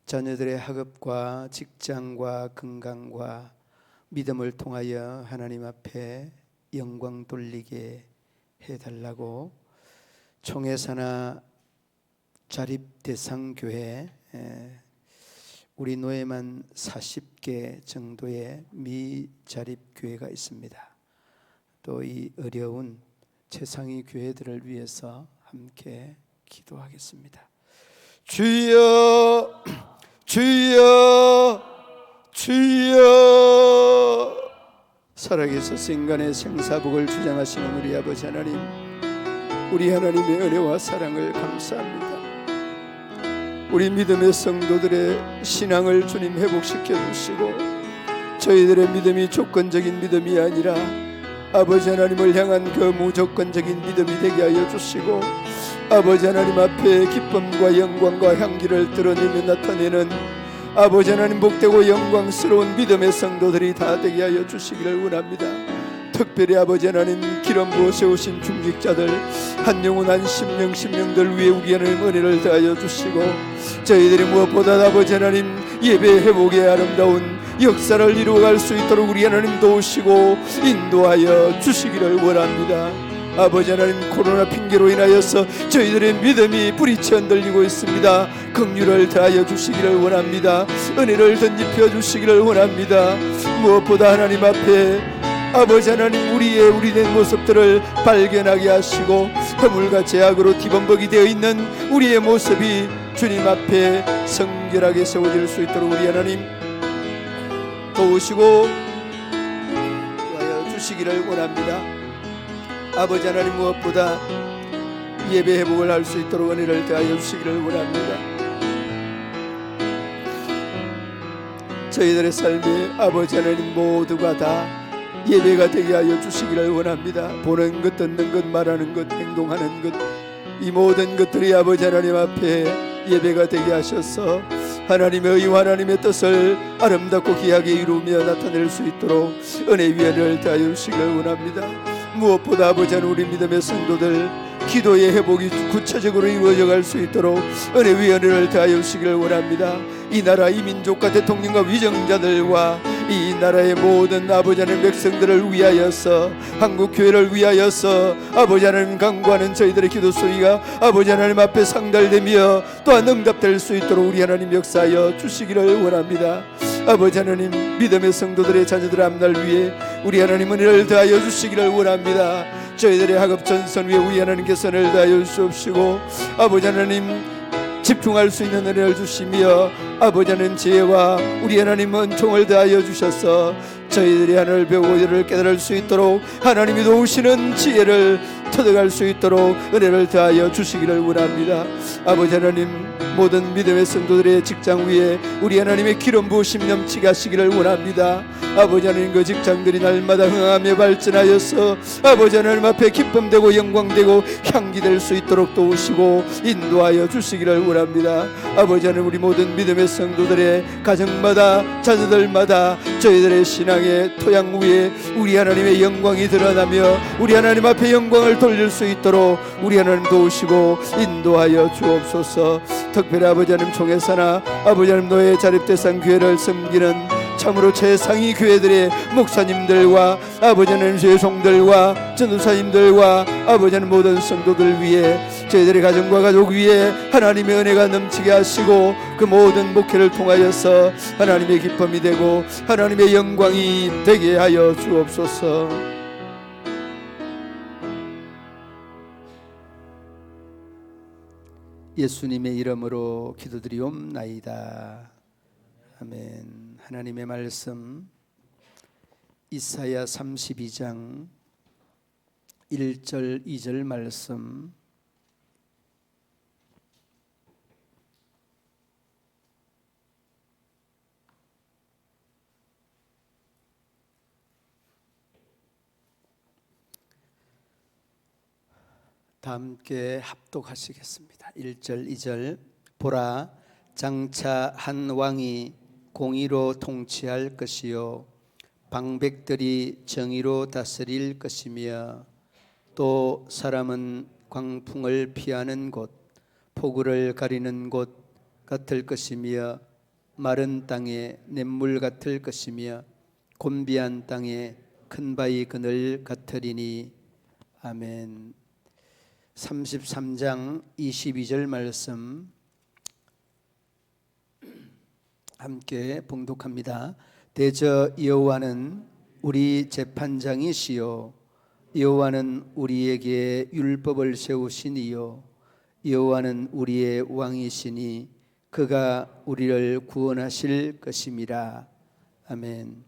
자녀들의 학업과 직장과 건강과 믿음을 통하여 하나님 앞에 영광 돌리게 해달라고 총회사나 자립대상교회 우리 노예만 40개 정도의 미자립교회가 있습니다. 또 이 어려운 최상위 교회들을 위해서 함께 기도하겠습니다. 주여, 주여, 주여. 살아계셔서 인간의 생사복을 주장하시는 우리 아버지 하나님, 우리 하나님의 은혜와 사랑을 감사합니다. 우리 믿음의 성도들의 신앙을 주님 회복시켜 주시고, 저희들의 믿음이 조건적인 믿음이 아니라 아버지 하나님을 향한 그 무조건적인 믿음이 되게 하여 주시고, 아버지 하나님 앞에 기쁨과 영광과 향기를 드러내며 나타내는 아버지 하나님 복되고 영광스러운 믿음의 성도들이 다 되게 하여 주시기를 원합니다. 특별히 아버지 하나님 기름 부어 세우신 중직자들, 한 영혼 한 심령들 위에 우리 하나님 은혜를 더하여 주시고, 저희들이 무엇보다 아버지 하나님 예배 회복의 아름다운 역사를 이루어갈 수 있도록 우리 하나님 도우시고 인도하여 주시기를 원합니다. 아버지 하나님, 코로나 핑계로 인하여서 저희들의 믿음이 뿌리쳐 흔들리고 있습니다. 긍휼을 다하여 주시기를 원합니다. 은혜를 덧입혀 주시기를 원합니다. 무엇보다 하나님 앞에 아버지 하나님 우리의 우리된 모습들을 발견하게 하시고, 허물과 죄악으로 뒤범벅이 되어 있는 우리의 모습이 주님 앞에 성결하게 세워질 수 있도록 우리 하나님 도우시고 도와여 주시기를 원합니다. 아버지 하나님, 무엇보다 예배 회복을 할 수 있도록 은혜를 더하여 주시기를 원합니다. 저희들의 삶에 아버지 하나님 모두가 다 예배가 되게 하여 주시기를 원합니다. 보는 것, 듣는 것, 말하는 것, 행동하는 것, 이 모든 것들이 아버지 하나님 앞에 예배가 되게 하셔서 하나님의 의와 하나님의 뜻을 아름답고 귀하게 이루며 나타낼 수 있도록 은혜 위에 은혜를 더하여 주시기를 원합니다. 무엇보다 아버지 하나님 우리 믿음의 성도들 기도의 회복이 구체적으로 이루어져 갈 수 있도록 은혜 위에 은혜를 더하여 주시기를 원합니다. 이 나라, 이 민족과 대통령과 위정자들과 이 나라의 모든 아버지 하나님 백성들을 위하여서, 한국교회를 위하여서 아버지 하나님 간구하는 저희들의 기도 소리가 아버지 하나님 앞에 상달되며 또한 응답될 수 있도록 우리 하나님 역사하여 주시기를 원합니다. 아버지 하나님, 믿음의 성도들의 자녀들 앞날 위해 우리 하나님 은혜를 더하여 주시기를 원합니다. 저희들의 학업 전선 위에 우리 하나님께서 은혜를 더하여 주시옵시고, 아버지 하나님 집중할 수 있는 은혜를 주시며, 아버지 하나님 지혜와 우리 하나님 은총을 더하여 주셔서 저희들이 하나님을 배우고 이를 깨달을 수 있도록 하나님이 도우시는 지혜를 터득할 수 있도록 은혜를 더하여 주시기를 원합니다. 아버지 하나님, 모든 믿음의 성도들의 직장 위에 우리 하나님의 기름 부으심 넘치게 하시기를 원합니다. 아버지 하나님, 그 직장들이 날마다 흥하며 발전하여서 아버지 하나님 앞에 기쁨되고 영광되고 향기될 수 있도록 도우시고 인도하여 주시기를 원합니다. 아버지 하나님, 우리 모든 믿음의 성도들의 가정마다 자녀들마다 저희들의 신앙의 토양 위에 우리 하나님의 영광이 드러나며 우리 하나님 앞에 영광을 돌릴 수 있도록 우리 하나님 도우시고 인도하여 주옵소서. 특별히 아버지 하나님 총회사나 아버지 하나님 노예 자립대상 교회를 섬기는 참으로 최상위 교회들의 목사님들과 아버지 하나님 죄송들과 전도사님들과 아버지 하나님 모든 성도들 위해 저희들의 가정과 가족 위에 하나님의 은혜가 넘치게 하시고, 그 모든 목회를 통하여서 하나님의 기쁨이 되고 하나님의 영광이 되게 하여 주옵소서. 예수님의 이름으로 기도드리옵나이다. 아멘. 하나님의 말씀 이사야 32장 1절 2절 말씀, 다 함께 합독하시겠습니다. 1절 2절. 보라, 장차 한 왕이 공의로 통치할 것이요 방백들이 정의로 다스릴 것이며, 또 사람은 광풍을 피하는 곳, 폭우를 가리는 곳 같을 것이며, 마른 땅에 냇물 같을 것이며 곤비한 땅에 큰 바위 그늘 같으리니. 아멘. 33장 22절 말씀 함께 봉독합니다. 대저 여호와는 우리 재판장이시요 여호와는 우리에게 율법을 세우시니요 여호와는 우리의 왕이시니 그가 우리를 구원하실 것임이라. 아멘.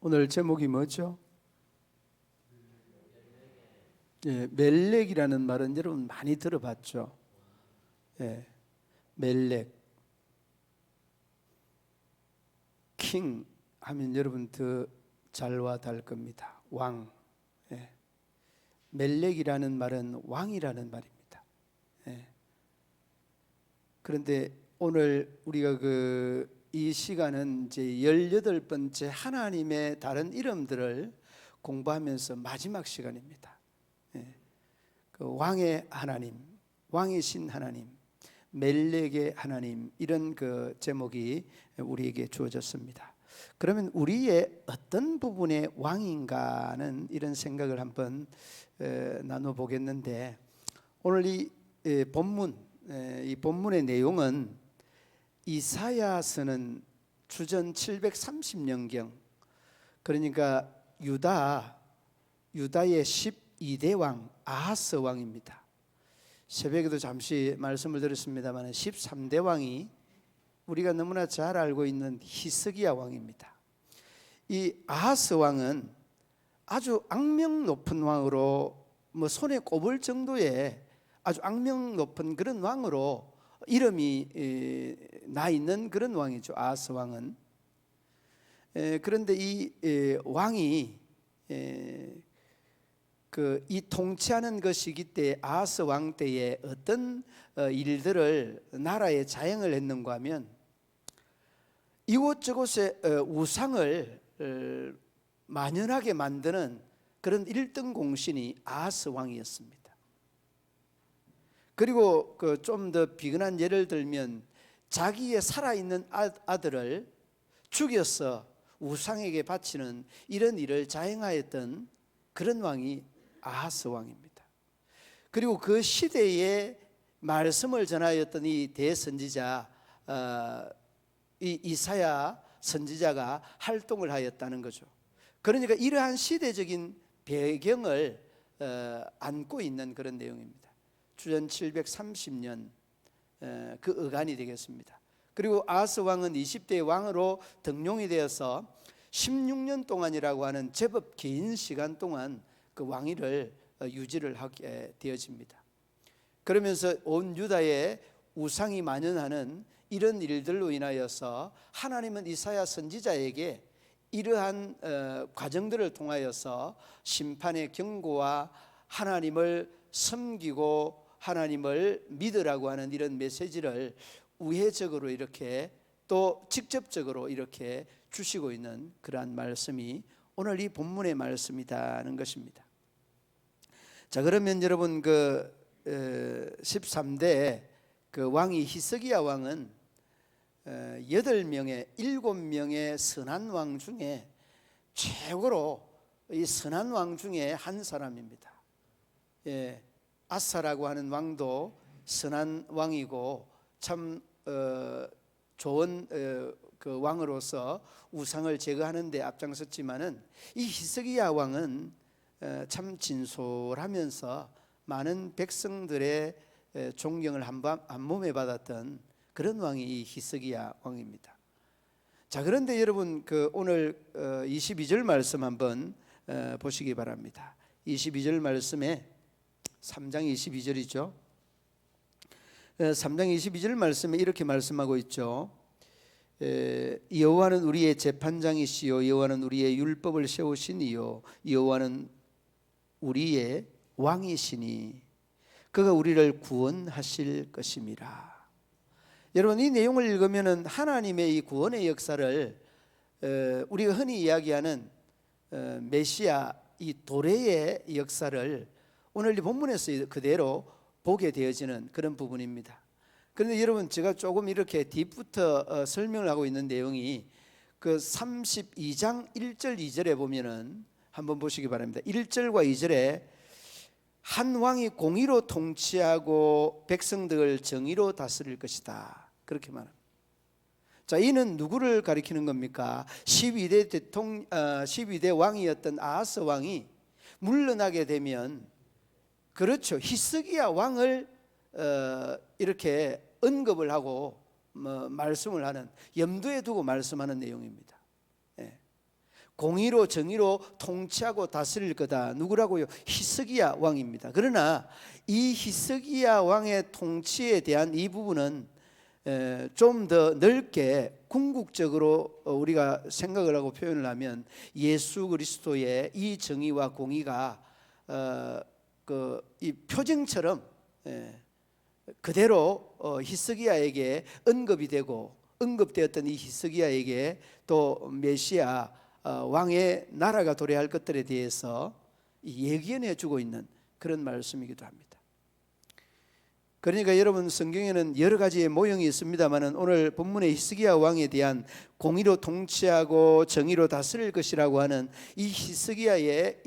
오늘 제목이 뭐죠? 멜렉이라는 말은 여러분 많이 들어봤죠? 멜렉, 킹 하면 여러분 더 잘 와 닿을 겁니다. 왕. 멜렉이라는 말은 왕이라는 말입니다. 그런데 오늘 우리가 이 시간은 이제 18번째 하나님의 다른 이름들을 공부하면서 마지막 시간입니다. 그 왕의 하나님, 왕이신 하나님, 멜렉의 하나님, 이런 그 제목이 우리에게 주어졌습니다. 그러면 우리의 어떤 부분의 왕인가는 이런 생각을 한번 나눠보겠는데, 오늘 이 본문의 내용은 이사야서는 주전 730년경, 그러니까 유다의 12대 왕 아하스 왕입니다. 새벽에도 잠시 말씀을 드렸습니다만 13대 왕이 우리가 너무나 잘 알고 있는 히스기야 왕입니다. 이 아하스 왕은 아주 악명 높은 왕으로, 손에 꼽을 정도의 아주 악명 높은 그런 왕으로 이름이 나 있는 그런 왕이죠. 아하스 왕은. 그런데 이 왕이 이 통치하는 것이기 때문에 아하스 왕 때에 어떤 일들을 나라에 자행을 했는가 하면, 이곳저곳에 우상을 만연하게 만드는 그런 1등 공신이 아하스 왕이었습니다. 그리고 좀 더 비근한 예를 들면, 자기의 살아있는 아들을 죽여서 우상에게 바치는 이런 일을 자행하였던 그런 왕이 아하스 왕입니다. 그리고 그 시대에 말씀을 전하였던 이 대선지자 이 이사야 선지자가 활동을 하였다는 거죠. 그러니까 이러한 시대적인 배경을 안고 있는 그런 내용입니다. 주전 730년 그 어간이 되겠습니다. 그리고 아하스 왕은 20대 왕으로 등용이 되어서 16년 동안이라고 하는 제법 긴 시간 동안 그 왕위를 유지를 하게 되어집니다. 그러면서 온 유다에 우상이 만연하는 이런 일들로 인하여서 하나님은 이사야 선지자에게 이러한 과정들을 통하여서 심판의 경고와 하나님을 섬기고 하나님을 믿으라고 하는 이런 메시지를 우회적으로 이렇게 또 직접적으로 이렇게 주시고 있는 그러한 말씀이 오늘 이 본문의 말씀이라는 것입니다. 자, 그러면 여러분 13대 그 왕이 히스기야 왕은 7명의 선한 왕 중에 최고로 이 선한 왕 중에 한 사람입니다. 아사라고 하는 왕도 선한 왕이고 참 좋은 그 왕으로서 우상을 제거하는 데 앞장섰지만은, 이 히스기야 왕은 참 진솔하면서 많은 백성들의 존경을 한 몸에 받았던 그런 왕이 이 히스기야 왕입니다. 자, 그런데 여러분 오늘 22절 말씀 한번 보시기 바랍니다. 22절 말씀에 3장 22절이죠. 3장 22절 말씀에 이렇게 말씀하고 있죠. 여호와는 우리의 재판장이시요 여호와는 우리의 율법을 세우시니요 여호와는 우리의 왕이시니 그가 우리를 구원하실 것임이라. 여러분, 이 내용을 읽으면 하나님의 이 구원의 역사를 우리가 흔히 이야기하는 메시아 이 도래의 역사를 오늘 이 본문에서 그대로 보게 되어지는 그런 부분입니다. 그런데 여러분, 제가 조금 이렇게 뒷부터 설명을 하고 있는 내용이 그 32장 1절 2절에 보면은 한번 보시기 바랍니다. 1절과 2절에 한 왕이 공의로 통치하고 백성들을 정의로 다스릴 것이다, 그렇게 말합니다. 자, 이는 누구를 가리키는 겁니까? 12대 왕이었던 아하스 왕이 물러나게 되면, 그렇죠, 히스기야 왕을 이렇게 언급을 하고 말씀을 하는, 염두에 두고 말씀하는 내용입니다. 예. 공의로 정의로 통치하고 다스릴 거다. 누구라고요? 히스기야 왕입니다. 그러나 이 히스기야 왕의 통치에 대한 이 부분은 좀 더 넓게 궁극적으로 우리가 생각을 하고 표현을 하면, 예수 그리스도의 이 정의와 공의가 이 표징처럼 그대로 히스기야에게 언급이 되고, 언급되었던 이 히스기야에게 또 메시아 왕의 나라가 도래할 것들에 대해서 예견해 주고 있는 그런 말씀이기도 합니다. 그러니까 여러분, 성경에는 여러 가지의 모형이 있습니다만 오늘 본문의 히스기야 왕에 대한 공의로 통치하고 정의로 다스릴 것이라고 하는 이 히스기야의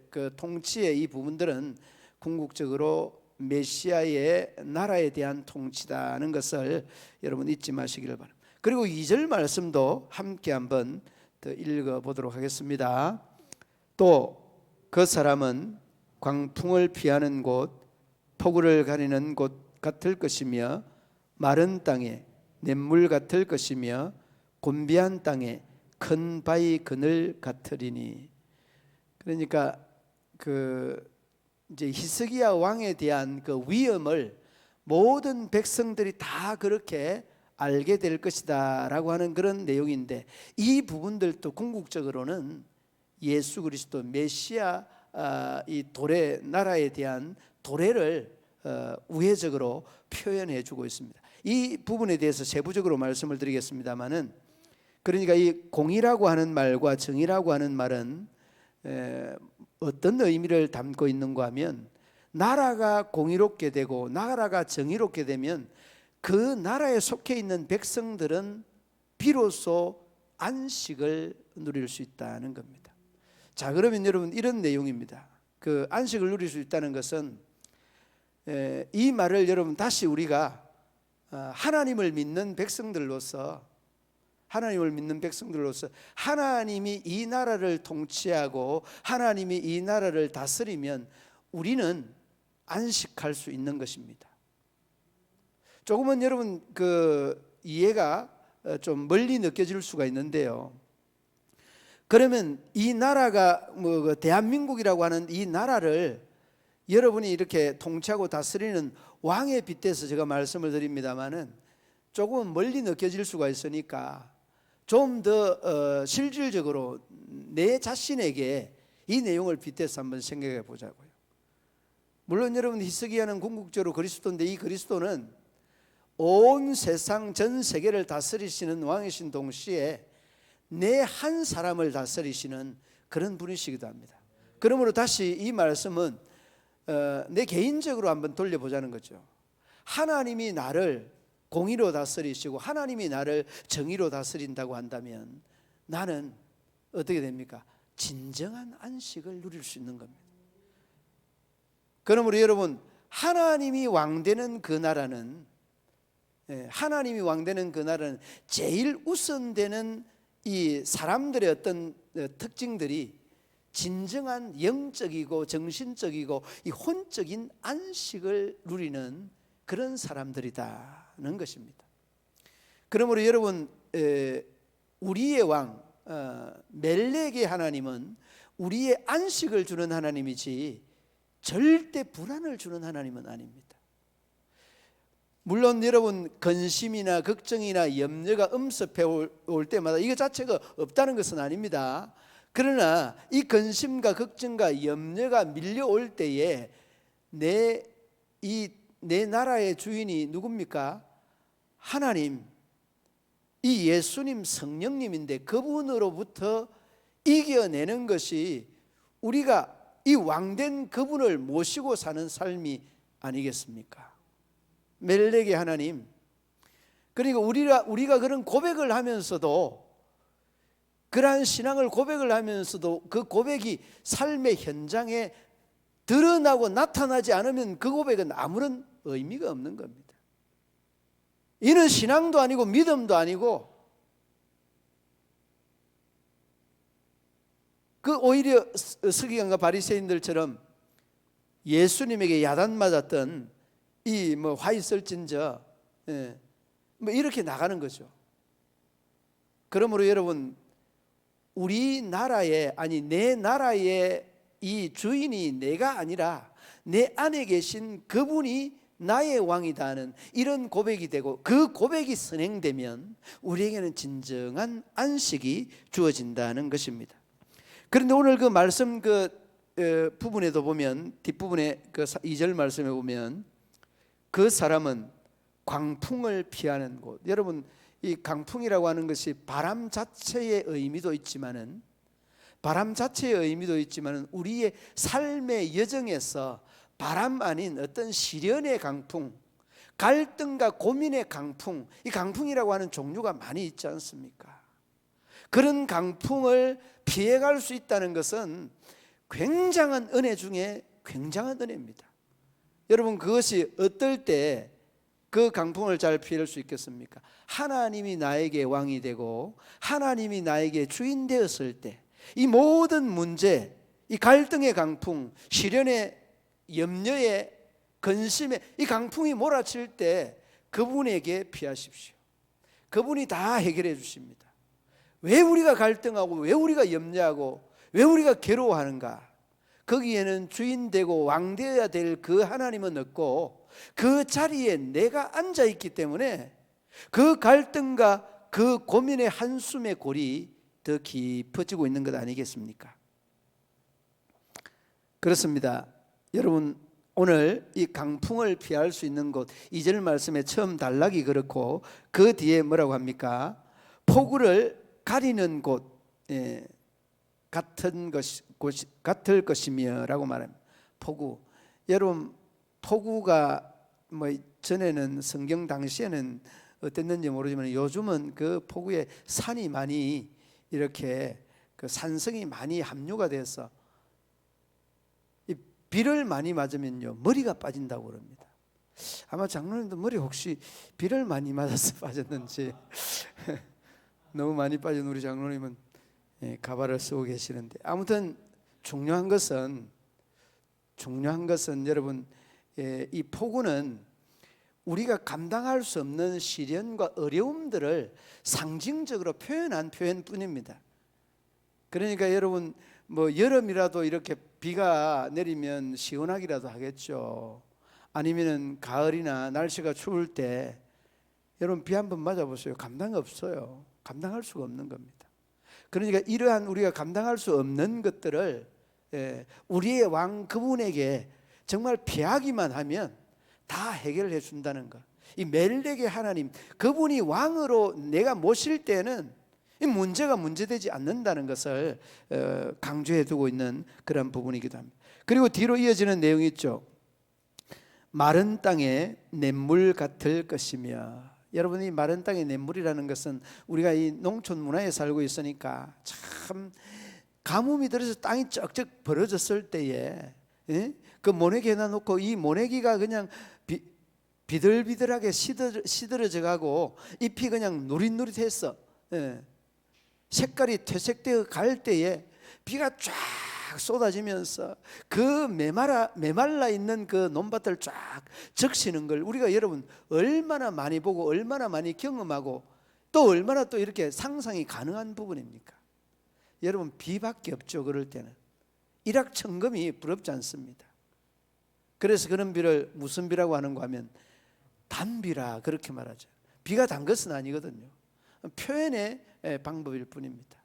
그 통치의 이 부분들은 궁극적으로 메시아의 나라에 대한 통치다는 것을 여러분 잊지 마시기를 바랍니다. 그리고 2절 말씀도 함께 한번 더 읽어보도록 하겠습니다. 또 그 사람은 광풍을 피하는 곳, 폭우를 가리는 곳 같을 것이며, 마른 땅에 냇물 같을 것이며, 곤비한 땅에 큰 바위 그늘 같으리니. 그러니까 이제 히스기야 왕에 대한 그 위엄을 모든 백성들이 다 그렇게 알게 될 것이다라고 하는 그런 내용인데, 이 부분들도 궁극적으로는 예수 그리스도 메시아 이 도래, 나라에 대한 도래를 우회적으로 표현해 주고 있습니다. 이 부분에 대해서 세부적으로 말씀을 드리겠습니다만은, 그러니까 이 공의라고 하는 말과 정의라고 하는 말은 어떤 의미를 담고 있는가 하면, 나라가 공의롭게 되고 나라가 정의롭게 되면 그 나라에 속해 있는 백성들은 비로소 안식을 누릴 수 있다는 겁니다. 자, 그러면 여러분, 이런 내용입니다. 그 안식을 누릴 수 있다는 것은, 이 말을 여러분 다시 우리가 하나님을 믿는 백성들로서 하나님이 이 나라를 통치하고 하나님이 이 나라를 다스리면 우리는 안식할 수 있는 것입니다. 조금은 여러분 이해가 좀 멀리 느껴질 수가 있는데요. 그러면 이 나라가 대한민국이라고 하는 이 나라를 여러분이 이렇게 통치하고 다스리는 왕에 빗대서 제가 말씀을 드립니다만은, 조금은 멀리 느껴질 수가 있으니까 좀 더 실질적으로 내 자신에게 이 내용을 빗대서 한번 생각해 보자고요. 물론 여러분, 히스기야는 궁극적으로 그리스도인데, 이 그리스도는 온 세상 전 세계를 다스리시는 왕이신 동시에 내 한 사람을 다스리시는 그런 분이시기도 합니다. 그러므로 다시 이 말씀은 내 개인적으로 한번 돌려보자는 거죠. 하나님이 나를 공의로 다스리시고 하나님이 나를 정의로 다스린다고 한다면 나는 어떻게 됩니까? 진정한 안식을 누릴 수 있는 겁니다. 그러므로 여러분, 하나님이 왕되는 그 나라는 제일 우선되는 이 사람들의 어떤 특징들이 진정한 영적이고 정신적이고 이 혼적인 안식을 누리는 그런 사람들이다는 것입니다. 그러므로 여러분, 우리의 왕 멜렉의 하나님은 우리의 안식을 주는 하나님이지 절대 불안을 주는 하나님은 아닙니다. 물론 여러분, 근심이나 걱정이나 염려가 엄습해 올 때마다 이거 자체가 없다는 것은 아닙니다. 그러나 이 근심과 걱정과 염려가 밀려올 때에 내 나라의 주인이 누굽니까? 하나님, 이 예수님 성령님인데 그분으로부터 이겨내는 것이 우리가 이 왕된 그분을 모시고 사는 삶이 아니겠습니까? 멜렉의 하나님. 그러니까 우리가 그런 고백을 하면서도, 그러한 신앙을 고백을 하면서도 그 고백이 삶의 현장에 드러나고 나타나지 않으면 그 고백은 아무런 의미가 없는 겁니다. 이는 신앙도 아니고 믿음도 아니고, 그 오히려 서기관과 바리새인들처럼 예수님에게 야단 맞았던 이 화 있을진저, 이렇게 나가는 거죠. 그러므로 여러분, 우리나라의, 아니 내 나라의 이 주인이 내가 아니라 내 안에 계신 그분이 나의 왕이다 하는 이런 고백이 되고, 그 고백이 선행되면 우리에게는 진정한 안식이 주어진다는 것입니다. 그런데 오늘 그 말씀 부분에도 보면, 뒷부분에 그 2절 말씀에 보면 그 사람은 광풍을 피하는 곳. 여러분, 이 강풍이라고 하는 것이 바람 자체의 의미도 있지만은, 우리의 삶의 여정에서 바람 아닌 어떤 시련의 강풍, 갈등과 고민의 강풍, 이 강풍이라고 하는 종류가 많이 있지 않습니까? 그런 강풍을 피해갈 수 있다는 것은 굉장한 은혜 중에 굉장한 은혜입니다. 여러분, 그것이 어떨 때 그 강풍을 잘 피할 수 있겠습니까? 하나님이 나에게 왕이 되고 하나님이 나에게 주인 되었을 때, 이 모든 문제, 이 갈등의 강풍, 시련의 염려의 근심의 이 강풍이 몰아칠 때 그분에게 피하십시오. 그분이 다 해결해 주십니다. 왜 우리가 갈등하고, 왜 우리가 염려하고, 왜 우리가 괴로워하는가? 거기에는 주인 되고 왕 되어야 될 그 하나님은 없고, 그 자리에 내가 앉아 있기 때문에 그 갈등과 그 고민의 한숨의 골이 더 깊어지고 있는 것 아니겠습니까? 그렇습니다. 여러분, 오늘 이 강풍을 피할 수 있는 곳, 2절 말씀에 처음 단락이 그렇고 그 뒤에 뭐라고 합니까? 폭우를 가리는 곳, 같을 것이며 라고 말합니다. 폭우. 여러분, 폭우가 전에는 성경 당시에는 어땠는지 모르지만 요즘은 그 폭우에 산이 많이 이렇게 그 산성이 많이 함유가 돼서 이 비를 많이 맞으면요 머리가 빠진다고 그럽니다. 아마 장로님도 머리 혹시 비를 많이 맞아서 빠졌는지 너무 많이 빠진 우리 장로님은 가발을 쓰고 계시는데, 아무튼 중요한 것은 여러분, 이 폭우는 우리가 감당할 수 없는 시련과 어려움들을 상징적으로 표현한 표현뿐입니다. 그러니까 여러분, 여름이라도 이렇게 비가 내리면 시원하기라도 하겠죠. 아니면은 가을이나 날씨가 추울 때 여러분 비 한번 맞아보세요. 감당 없어요. 감당할 수가 없는 겁니다. 그러니까 이러한 우리가 감당할 수 없는 것들을 우리의 왕 그분에게 정말 피하기만 하면 다 해결해 준다는 것. 이 멜렉의 하나님, 그분이 왕으로 내가 모실 때는 이 문제가 문제되지 않는다는 것을 강조해 두고 있는 그런 부분이기도 합니다. 그리고 뒤로 이어지는 내용이 있죠. 마른 땅에 냇물 같을 것이며. 여러분이 마른 땅의 냇물이라는 것은 우리가 이 농촌 문화에 살고 있으니까 참 가뭄이 들어서 땅이 쩍쩍 벌어졌을 때에 그 모내기에다 놓고 이 모내기가 그냥 비들비들하게 시들어져 가고 잎이 그냥 누릿누릿해서 색깔이 퇴색되어 갈 때에 비가 쫙 쏟아지면서 그 메말라 있는 그 논밭을 쫙 적시는 걸 우리가 여러분 얼마나 많이 보고 얼마나 많이 경험하고 또 얼마나 또 이렇게 상상이 가능한 부분입니까? 여러분, 비밖에 없죠. 그럴 때는 일확천금이 부럽지 않습니다. 그래서 그런 비를 무슨 비라고 하는가 하면 단비라 그렇게 말하죠. 비가 단 것은 아니거든요. 표현의 방법일 뿐입니다.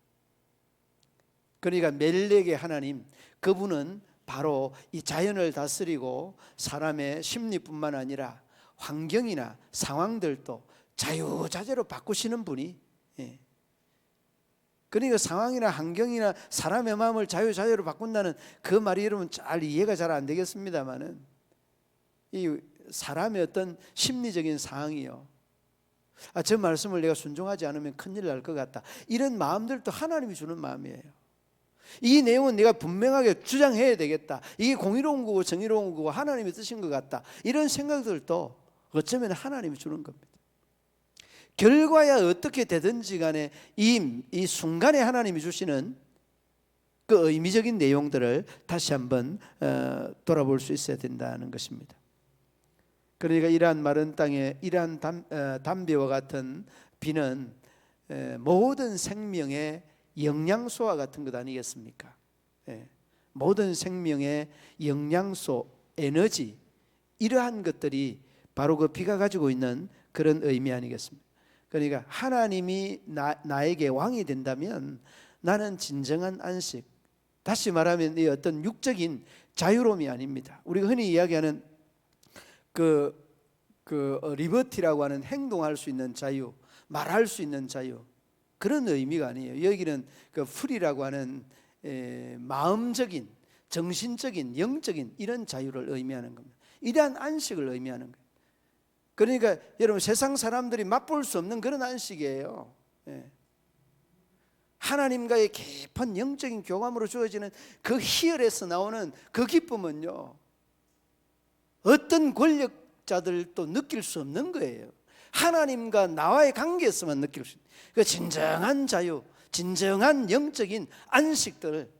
그러니까 멜렉의 하나님, 그분은 바로 이 자연을 다스리고 사람의 심리뿐만 아니라 환경이나 상황들도 자유자재로 바꾸시는 분이, 그러니까 상황이나 환경이나 사람의 마음을 자유자재로 바꾼다는 그 말이 여러분 잘 이해가 잘 안 되겠습니다만은 이 사람의 어떤 심리적인 상황이요, 저 말씀을 내가 순종하지 않으면 큰일 날 것 같다, 이런 마음들도 하나님이 주는 마음이에요. 이 내용은 내가 분명하게 주장해야 되겠다, 이게 공의로운 거고 정의로운 거고 하나님이 뜻인 것 같다, 이런 생각들도 어쩌면 하나님이 주는 겁니다. 결과야 어떻게 되든지 간에 이 순간에 하나님이 주시는 그 의미적인 내용들을 다시 한번 돌아볼 수 있어야 된다는 것입니다. 그러니까 이러한 마른 땅에 이러한 담배와 같은 비는 모든 생명의 영양소와 같은 것 아니겠습니까? 모든 생명의 영양소, 에너지, 이러한 것들이 바로 그 비가 가지고 있는 그런 의미 아니겠습니까? 그러니까 하나님이 나에게 왕이 된다면 나는 진정한 안식, 다시 말하면 이 어떤 육적인 자유로움이 아닙니다. 우리가 흔히 이야기하는 리버티라고 하는 행동할 수 있는 자유, 말할 수 있는 자유, 그런 의미가 아니에요. 여기는 그 프리라고 하는 마음적인, 정신적인, 영적인 이런 자유를 의미하는 겁니다. 이러한 안식을 의미하는 거예요. 그러니까 여러분, 세상 사람들이 맛볼 수 없는 그런 안식이에요. 하나님과의 깊은 영적인 교감으로 주어지는 그 희열에서 나오는 그 기쁨은요, 어떤 권력자들도 느낄 수 없는 거예요. 하나님과 나와의 관계에서만 느낄 수 있는 그 진정한 자유, 진정한 영적인 안식들,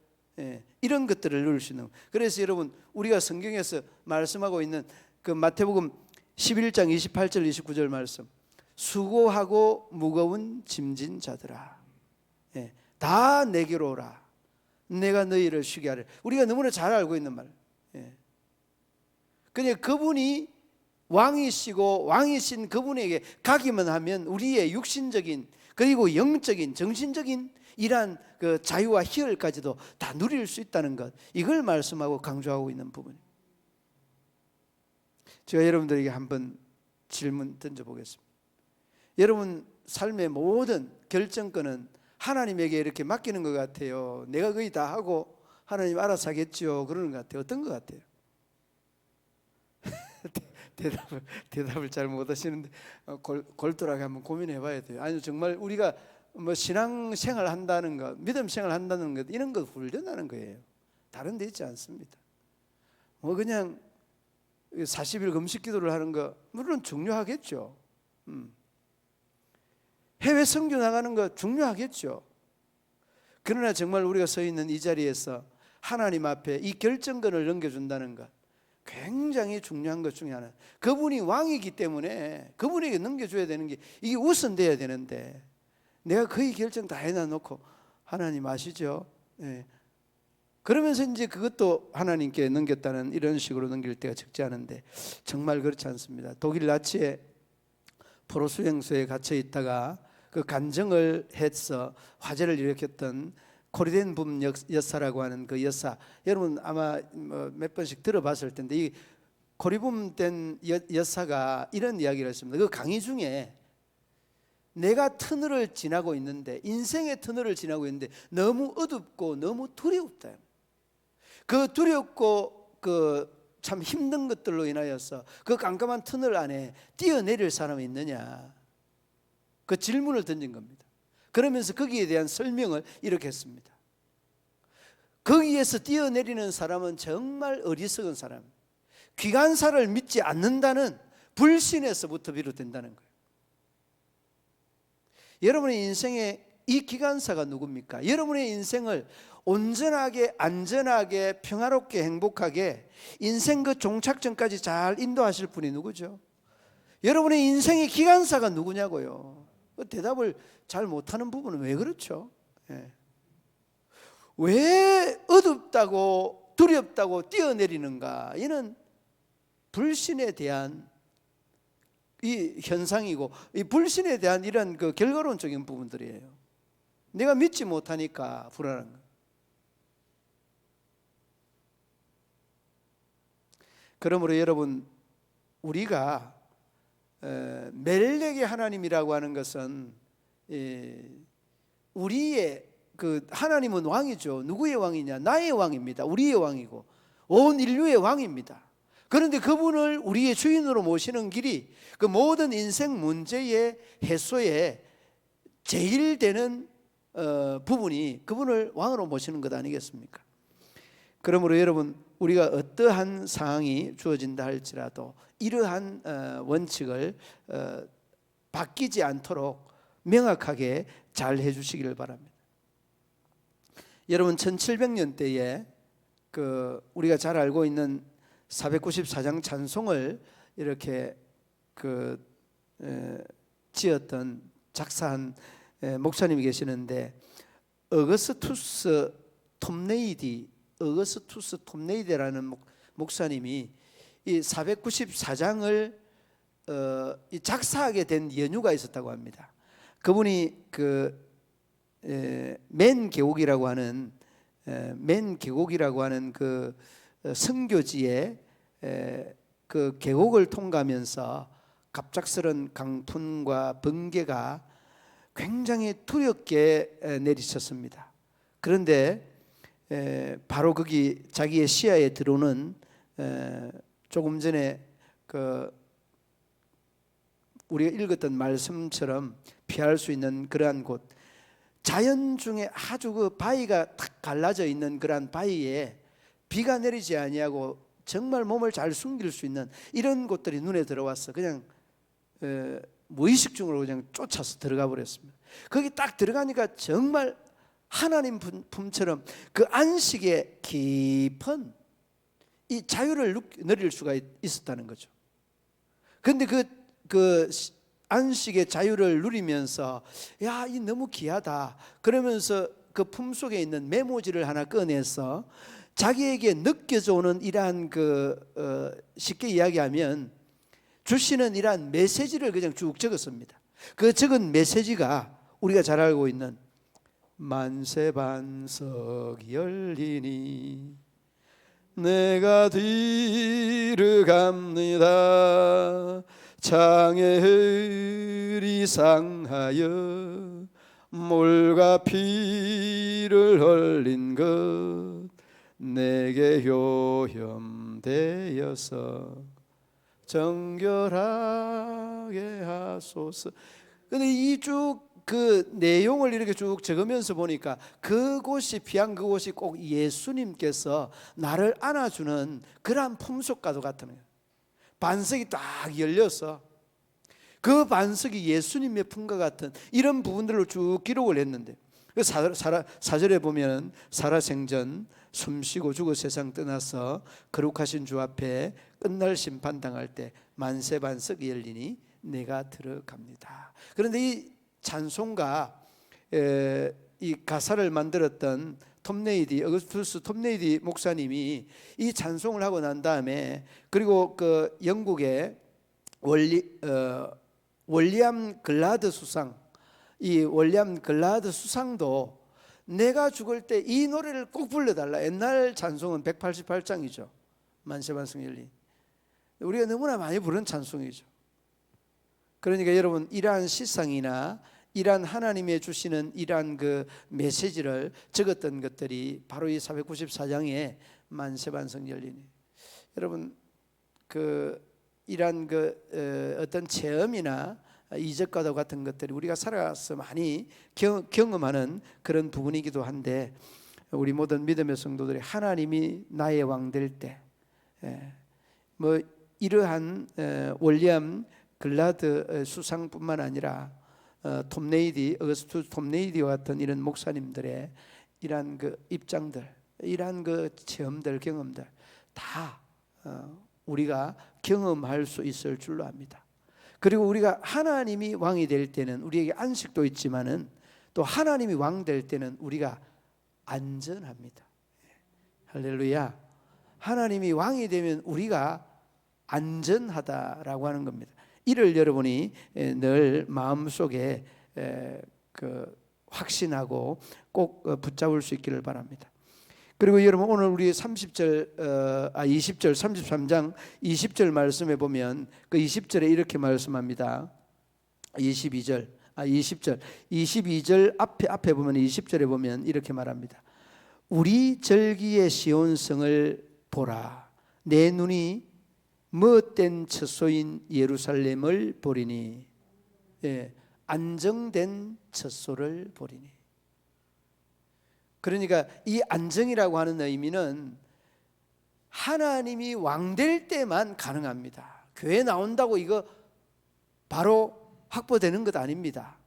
이런 것들을 누릴 수 있는 거예요. 그래서 여러분, 우리가 성경에서 말씀하고 있는 그 마태복음 11장 28절 29절 말씀, 수고하고 무거운 짐진 자들아, 다 내게로 오라, 내가 너희를 쉬게 하리라. 우리가 너무나 잘 알고 있는 말. 그러니까 그분이 왕이시고 왕이신 그분에게 가기만 하면 우리의 육신적인 그리고 영적인 정신적인 이러한 그 자유와 희열까지도 다 누릴 수 있다는 것, 이걸 말씀하고 강조하고 있는 부분입니다. 제가 여러분들에게 한번 질문 던져보겠습니다. 여러분 삶의 모든 결정권은 하나님에게 이렇게 맡기는 것 같아요. 내가 거의 다 하고 하나님 알아서 하겠죠, 그러는 것 같아요. 어떤 것 같아요? 대답을 잘 못하시는데 골똘하게 한번 고민해 봐야 돼요. 아니, 정말 우리가 뭐 신앙생활 한다는 것, 믿음생활 한다는 것, 이런 것 훈련하는 거예요. 다른 데 있지 않습니다. 뭐 그냥 40일 금식 기도를 하는 거 물론 중요하겠죠. 해외 선교 나가는 거 중요하겠죠. 그러나 정말 우리가 서 있는 이 자리에서 하나님 앞에 이 결정권을 넘겨준다는 것, 굉장히 중요한 것 중에 하나. 그분이 왕이기 때문에 그분에게 넘겨줘야 되는 게 이게 우선돼야 되는데, 내가 거의 결정 다 해놔놓고 하나님 아시죠? 그러면서 이제 그것도 하나님께 넘겼다는 이런 식으로 넘길 때가 적지 않은데, 정말 그렇지 않습니다. 독일 나치의 포로 수용소에 갇혀 있다가 그 간증을 해서 화제를 일으켰던 코리덴붐 여사라고 하는 그 여사, 여러분 아마 몇 번씩 들어봤을 텐데, 이 코리붐 된 여사가 이런 이야기를 했습니다. 그 강의 중에 내가 터널을 지나고 있는데, 인생의 터널을 지나고 있는데 너무 어둡고 너무 두렵다. 그 두렵고 그 참 힘든 것들로 인하여서 그 깜깜한 터널 안에 뛰어내릴 사람이 있느냐, 그 질문을 던진 겁니다. 그러면서 거기에 대한 설명을 이렇게 했습니다. 거기에서 뛰어내리는 사람은 정말 어리석은 사람, 기관사를 믿지 않는다는 불신에서부터 비롯된다는 거예요. 여러분의 인생에 이 기관사가 누굽니까? 여러분의 인생을 온전하게, 안전하게, 평화롭게, 행복하게 인생 그 종착점까지 잘 인도하실 분이 누구죠? 여러분의 인생의 기관사가 누구냐고요. 대답을 잘 못하는 부분은 왜 그렇죠? 왜 어둡다고 두렵다고 뛰어내리는가? 이는 불신에 대한 이 현상이고, 이 불신에 대한 이런 그 결과론적인 부분들이에요. 내가 믿지 못하니까 불안한 거예요. 그러므로 여러분, 우리가 멜렉의 하나님이라고 하는 것은 우리의 그 하나님은 왕이죠. 누구의 왕이냐? 나의 왕입니다. 우리의 왕이고 온 인류의 왕입니다. 그런데 그분을 우리의 주인으로 모시는 길이 그 모든 인생 문제의 해소에 제일 되는 부분이 그분을 왕으로 모시는 것 아니겠습니까? 그러므로 여러분, 우리가 어떠한 상황이 주어진다 할지라도 이러한 원칙을 바뀌지 않도록 명확하게 잘 해주시기를 바랍니다. 여러분, 1700년대에 우리가 잘 알고 있는 494장 찬송을 이렇게 지었던 작사한 목사님이 계시는데, 어거스투스 톱네이디라는 목사님이 이 494장을 작사하게 된 연유가 있었다고 합니다. 그분이 맨 계곡이라고 하는 그 선교지에 그 계곡을 통과하면서 갑작스런 강풍과 번개가 굉장히 두렵게 내리쳤습니다. 그런데 바로 거기 자기의 시야에 들어오는 조금 전에 우리가 읽었던 말씀처럼 피할 수 있는 그러한 곳, 자연 중에 아주 그 바위가 탁 갈라져 있는 그러한 바위에 비가 내리지 아니하고 정말 몸을 잘 숨길 수 있는 이런 곳들이 눈에 들어왔어. 그냥 무의식 중으로 그냥 쫓아서 들어가 버렸습니다. 거기 딱 들어가니까 정말 하나님 품처럼 그 안식의 깊은 이 자유를 누릴 수가 있었다는 거죠. 그런데 그 안식의 자유를 누리면서 야, 이 너무 귀하다 그러면서 그 품속에 있는 메모지를 하나 꺼내서 자기에게 느껴져 오는 이러한 쉽게 이야기하면 주시는 이러한 메시지를 그냥 쭉 적었습니다. 그 적은 메시지가 우리가 잘 알고 있는 만세반석 열리니 내가 뒤를 갑니다. 장애를 상하여 몰과 피를 흘린 것 내게 효염되어서 정결하게 하소서. 근데 이 쭉 그 내용을 이렇게 쭉 적으면서 보니까 그곳이 피한 그곳이 꼭 예수님께서 나를 안아주는 그러한 품속과도 같은 거예요. 반석이 딱 열려서 그 반석이 예수님의 품과 같은 이런 부분들로 쭉 기록을 했는데, 사절에 보면 살아생전 숨쉬고 죽어 세상 떠나서 거룩하신 주 앞에 끝날 심판 당할 때 만세 반석이 열리니 내가 들어갑니다. 그런데 이 찬송가 이 가사를 만들었던 어거스투스 톱네이디 목사님이 이 찬송을 하고 난 다음에, 그리고 그 영국의 월리엄 글라드 수상, 이 월리엄 글라드 수상도 내가 죽을 때 이 노래를 꼭 불러달라. 옛날 찬송은 188장이죠. 만세반석 열리. 우리가 너무나 많이 부른 찬송이죠. 그러니까 여러분, 이러한 시상이나 이러한 하나님의 주시는 이러한 그 메시지를 적었던 것들이 바로 이 494장의 만세반석 열리니. 여러분, 이러한 어떤 체험이나 이적과도 같은 것들이 우리가 살아서 많이 경험하는 그런 부분이기도 한데, 우리 모든 믿음의 성도들이 하나님이 나의 왕 될 때, 이러한 월리엄 글라드 수상뿐만 아니라 어거스투스 톱네이디와 같은 이런 목사님들의 이러한 그 입장들, 이러한 그 체험들, 경험들 다 우리가 경험할 수 있을 줄로 압니다. 그리고 우리가 하나님이 왕이 될 때는 우리에게 안식도 있지만은 또 하나님이 왕 될 때는 우리가 안전합니다. 할렐루야. 하나님이 왕이 되면 우리가 안전하다라고 하는 겁니다. 이를 여러분이 늘 마음속에 확신하고 꼭 붙잡을 수 있기를 바랍니다. 그리고 여러분, 오늘 우리 20절 33장 20절 말씀에 보면 그 20절에 이렇게 말씀합니다. 22절 앞에 보면 20절에 보면 이렇게 말합니다. 우리 절기의 시온성을 보라. 내 눈이 멋된 처소인 예루살렘을 보리니, 예, 안정된 처소를 보리니. 그러니까 이 안정이라고 하는 의미는 하나님이 왕될 때만 가능합니다. 교회 나온다고 이거 바로 확보되는 것 아닙니다.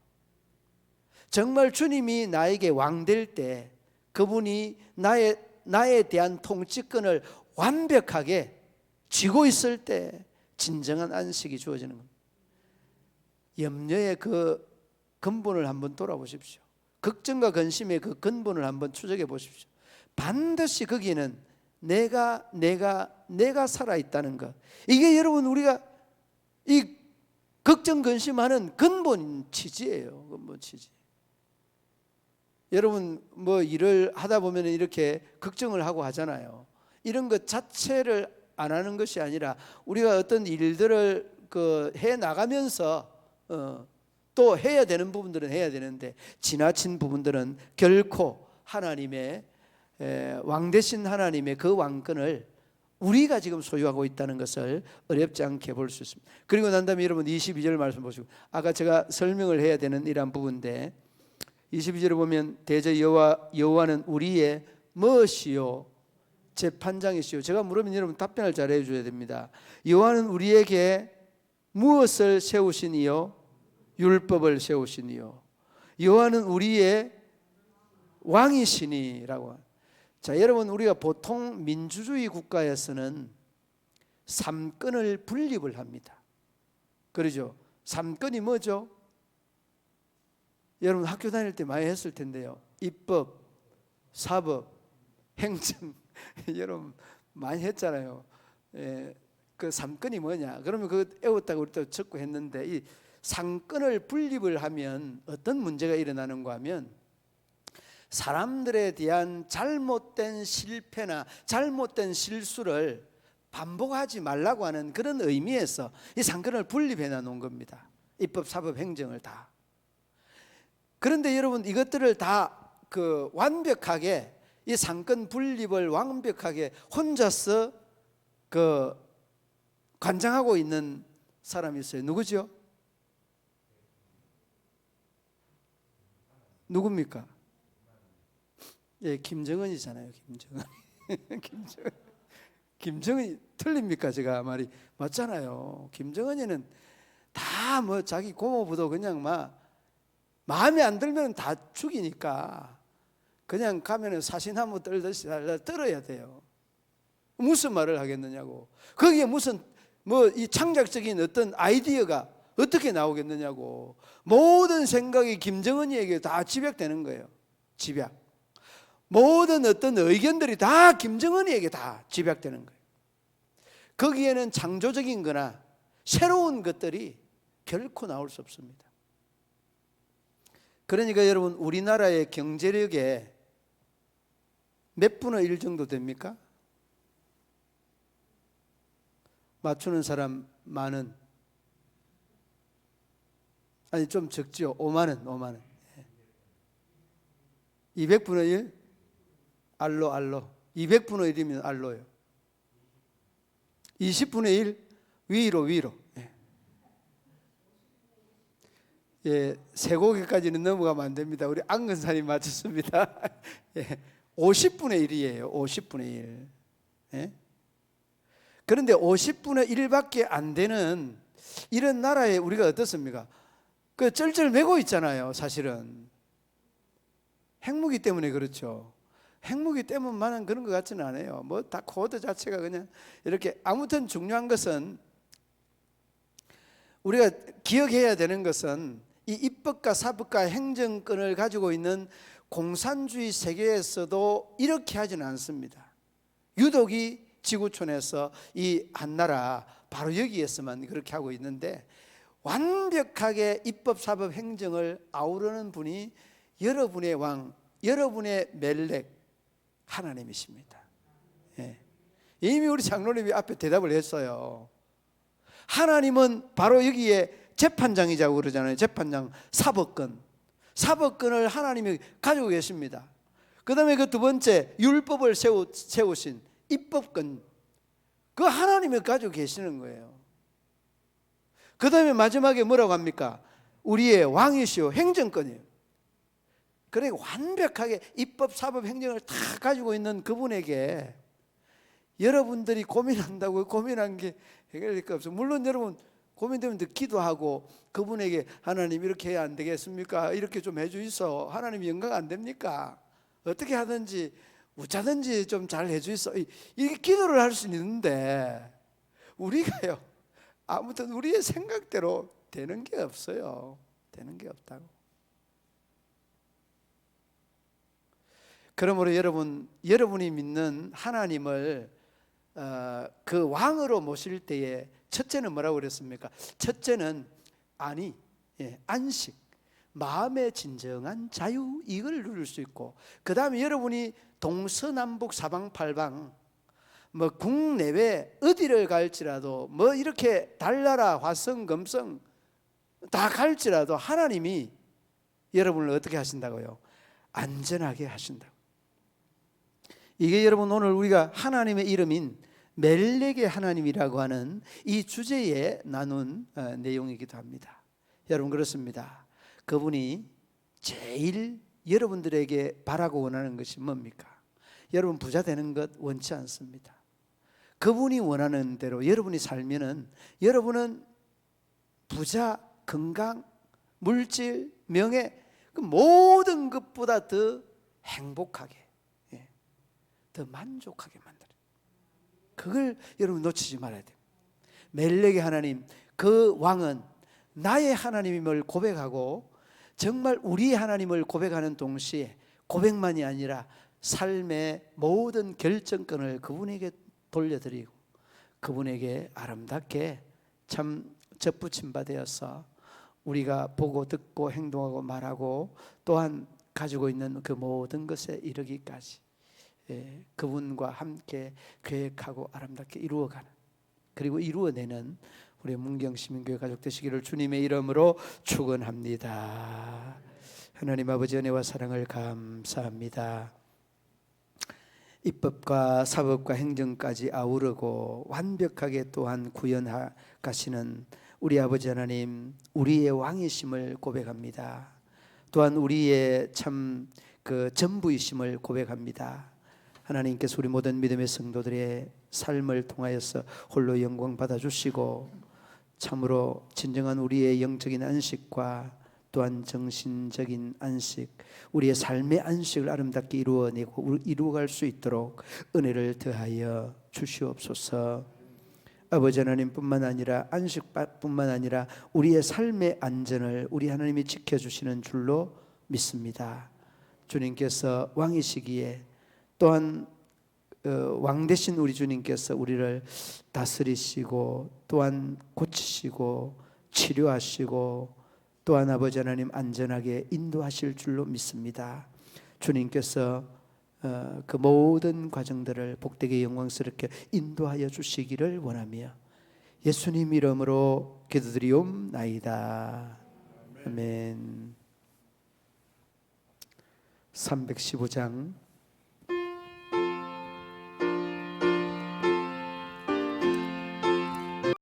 정말 주님이 나에게 왕될 때 그분이 나에 대한 통치권을 완벽하게 쥐고 있을 때 진정한 안식이 주어지는 겁니다. 염려의 그 근본을 한번 돌아보십시오. 걱정과 근심의 그 근본을 한번 추적해 보십시오. 반드시 거기에는 내가 살아있다는 것. 이게 여러분 우리가 이 걱정 근심하는 근본 취지예요. 근본 취지. 여러분 뭐 일을 하다 보면 이렇게 걱정을 하고 하잖아요. 이런 것 자체를 안 하는 것이 아니라 우리가 어떤 일들을 해 나가면서 또 해야 되는 부분들은 해야 되는데 지나친 부분들은 결코 하나님의 왕 되신 하나님의 그 왕권을 우리가 지금 소유하고 있다는 것을 어렵지 않게 볼 수 있습니다. 그리고 난 다음에 여러분 22절 말씀 보시고, 아까 제가 설명을 해야 되는 이러한 부분인데 22절에 보면 대저 여호와는 우리의 무엇이요 재판장이시요. 제가 물으면 여러분 답변을 잘 해줘야 됩니다. 여호와는 우리에게 무엇을 세우시니요? 율법을 세우시니요. 여호와는 우리의 왕이시니라고. 자, 여러분 우리가 보통 민주주의 국가에서는 삼권을 분립을 합니다. 그러죠? 삼권이 뭐죠? 여러분 학교 다닐 때 많이 했을 텐데요. 입법, 사법, 행정 여러분 많이 했잖아요. 그 삼권이 뭐냐? 그러면 그거 애웠다고 우리도 적고 했는데 이 삼권을 분립을 하면 어떤 문제가 일어나는가 하면 사람들에 대한 잘못된 실패나 잘못된 실수를 반복하지 말라고 하는 그런 의미에서 이 삼권을 분립해 놓은 겁니다. 입법, 사법, 행정을 다. 그런데 여러분 이것들을 다 완벽하게 이 삼권 분립을 완벽하게 혼자서 관장하고 있는 사람이 있어요. 누구죠? 누굽니까? 예, 김정은이잖아요. 김정은이 틀립니까? 제가 말이 맞잖아요. 김정은이는 다 뭐 자기 고모부도 그냥 막 마음에 안 들면 다 죽이니까 그냥 가면은 사시나무 떨듯이 떨어야 돼요. 무슨 말을 하겠느냐고. 거기에 무슨 뭐 이 창작적인 어떤 아이디어가 어떻게 나오겠느냐고. 모든 생각이 김정은이에게 다 집약되는 거예요. 집약. 모든 어떤 의견들이 다 김정은이에게 다 집약되는 거예요. 거기에는 창조적인 거나 새로운 것들이 결코 나올 수 없습니다. 그러니까 여러분 우리나라의 경제력의 몇 분의 1 정도 됩니까? 맞추는 사람 많은? 아니 좀 적죠. 5만 원. 200분의 1? 알로 200분의 1이면 알로요. 20분의 1? 위로. 예, 쇠고기까지는 넘어가면 안 됩니다. 우리 안근사님 맞췄습니다. 예, 50분의 1이에요. 50분의 1. 예? 그런데 50분의 1밖에 안 되는 이런 나라에 우리가 어떻습니까? 그 쩔쩔매고 있잖아요. 사실은 핵무기 때문에 그렇죠. 핵무기 때문만은 그런 것 같지는 않아요. 뭐 다 코드 자체가 그냥 이렇게. 아무튼 중요한 것은 우리가 기억해야 되는 것은 이 입법과 사법과 행정권을 가지고 있는 공산주의 세계에서도 이렇게 하지는 않습니다. 유독이 지구촌에서 이 한나라 바로 여기에서만 그렇게 하고 있는데 완벽하게 입법, 사법, 행정을 아우르는 분이 여러분의 왕, 여러분의 멜렉 하나님이십니다. 예. 이미 우리 장로님이 앞에 대답을 했어요. 하나님은 바로 여기에 재판장이자고 그러잖아요. 재판장, 사법권을 하나님이 가지고 계십니다. 그 다음에 그 두 번째 율법을 세우신 입법권, 그 하나님을 가지고 계시는 거예요. 그 다음에 마지막에 뭐라고 합니까? 우리의 왕이시오, 행정권이에요. 그러니까 완벽하게 입법, 사법, 행정을 다 가지고 있는 그분에게 여러분들이 고민한다고 고민한 게 해결될 거 없어요. 물론 여러분 고민되면 기도하고 그분에게 하나님 이렇게 해야 안 되겠습니까? 이렇게 좀 해주이소. 하나님 영광 안 됩니까? 어떻게 하든지 어쩌든지 좀 잘 해주이소. 이게 기도를 할 수 있는데 우리가요, 아무튼 우리의 생각대로 되는 게 없어요. 되는 게 없다고. 그러므로 여러분이 믿는 하나님을 그 왕으로 모실 때에 첫째는 뭐라고 그랬습니까? 첫째는 안식, 마음의 진정한 자유, 이걸 누릴 수 있고, 그 다음에 여러분이 동서남북 사방팔방 뭐 국내외 어디를 갈지라도 뭐 이렇게 달나라 화성 금성 다 갈지라도 하나님이 여러분을 어떻게 하신다고요? 안전하게 하신다고. 이게 여러분 오늘 우리가 하나님의 이름인 멜렉의 하나님이라고 하는 이 주제에 나눈 내용이기도 합니다. 여러분 그렇습니다. 그분이 제일 여러분들에게 바라고 원하는 것이 뭡니까? 여러분 부자 되는 것 원치 않습니다. 그분이 원하는 대로 여러분이 살면은 여러분은 부자, 건강, 물질, 명예 그 모든 것보다 더 행복하게, 더 만족하게 만들어요. 그걸 여러분 놓치지 말아야 돼요. 멜렉의 하나님, 그 왕은 나의 하나님임을 고백하고 정말 우리의 하나님을 고백하는 동시에 고백만이 아니라 삶의 모든 결정권을 그분에게 돌려드리고 그분에게 아름답게 참 접붙임 바 되어서 우리가 보고 듣고 행동하고 말하고 또한 가지고 있는 그 모든 것에 이르기까지 그분과 함께 계획하고 아름답게 이루어가는, 그리고 이루어내는 우리 문경시민교회 가족 되시기를 주님의 이름으로 축원합니다. 하나님 아버지 은혜와 사랑을 감사합니다. 입법과 사법과 행정까지 아우르고 완벽하게 또한 구현하시는 우리 아버지 하나님, 우리의 왕이심을 고백합니다. 또한 우리의 참 그 전부이심을 고백합니다. 하나님께서 우리 모든 믿음의 성도들의 삶을 통하여서 홀로 영광 받아주시고 참으로 진정한 우리의 영적인 안식과 또한 정신적인 안식, 우리의 삶의 안식을 아름답게 이루어내고 이루어갈 수 있도록 은혜를 더하여 주시옵소서. 아버지 하나님뿐만 아니라 안식뿐만 아니라 우리의 삶의 안전을 우리 하나님이 지켜주시는 줄로 믿습니다. 주님께서 왕이시기에 또한 왕 되신 우리 주님께서 우리를 다스리시고 또한 고치시고 치료하시고 또한 아버지 하나님 안전하게 인도하실 줄로 믿습니다. 주님께서 그 모든 과정들을 복되게 영광스럽게 인도하여 주시기를 원하며 예수님 이름으로 기도드리옵나이다. 아멘. 315장